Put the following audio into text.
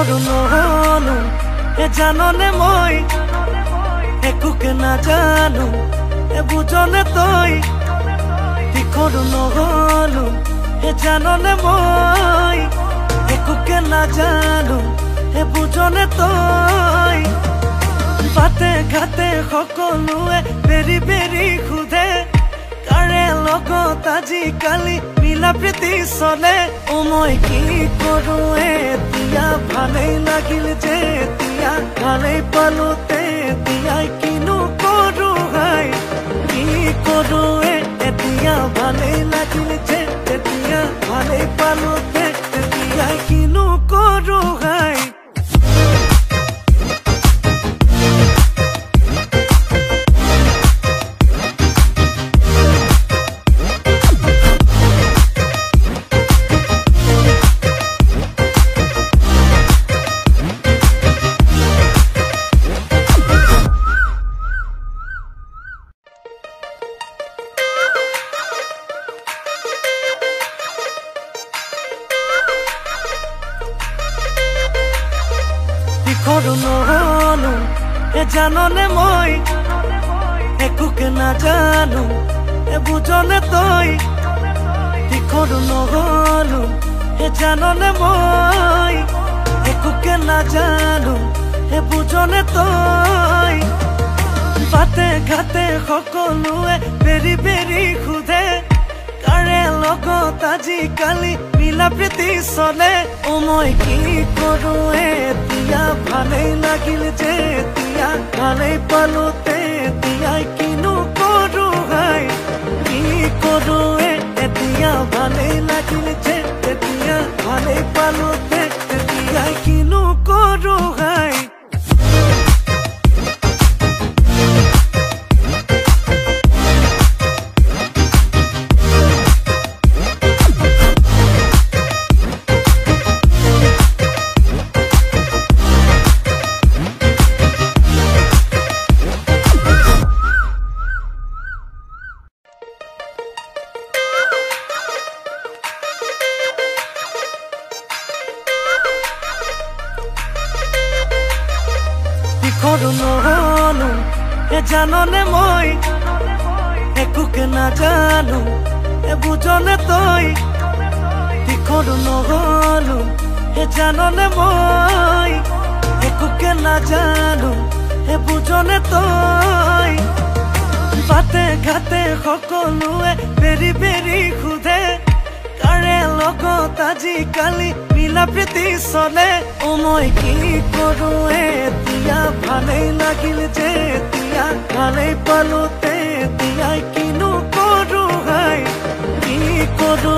কৰো নহলো এ জাননে মই একোকে নাজানো এ বুঝনে তই কি কৰো নহলো এ জাননে মই একোকে নাজানো এ বুঝনে তই বাটে ঘাটে সকলোৱে বেৰি বেৰি খুদে কাৰে লগত আজিকালি মিলা প্ৰীতি চলে অ মই কি কৰো এতিয়া ভালেই লাগিল যে এতিয়া ভালেই পালো তেতিয়া কিনো কৰো হাই কি কৰো এতিয়া ভালেই লাগিল যে তেতিয়া ভালেই পালো তেতিয়া কিনো কৰো হাই কৰো নহলো এ জাননে মই একোকে নাজানো এ বুঝনে তই কি কৰো নহলো এ জাননে মই একোকে নাজানো এ বুঝনে তই বাটে ঘাটে সকলোৱে বেৰি বেৰি খুদে কাৰে লগত আজিকালি মিলা প্ৰীতি চলে অ মই কি কৰো এতিয়া ভালেই লাগিল যে এতিয়া ভালেই পালো তেতিয়া কিনো কৰো হাই কি কৰো এতিয়া ভালেই লাগিল যে তেতিয়া ভালেই পালো তেতিয়া কিনো কৰো হাই কৰো নহলো এ জাননে মই একোকে নাজানো এ বুঝনে তই কি কৰো নহলো এ জাননে মই একোকে নাজানো এ বুঝনে তই বাটে ঘাটে সকলোৱে বেৰি বেৰি খুদে কাৰে লগত আজিকালি মিলা প্ৰীতি চলে অ মই কি কৰো এতিয়া ভালেই লাগিল যে এতিয়া ভালেই পালো তেতিয়া কিনো কৰো হাই কি কৰো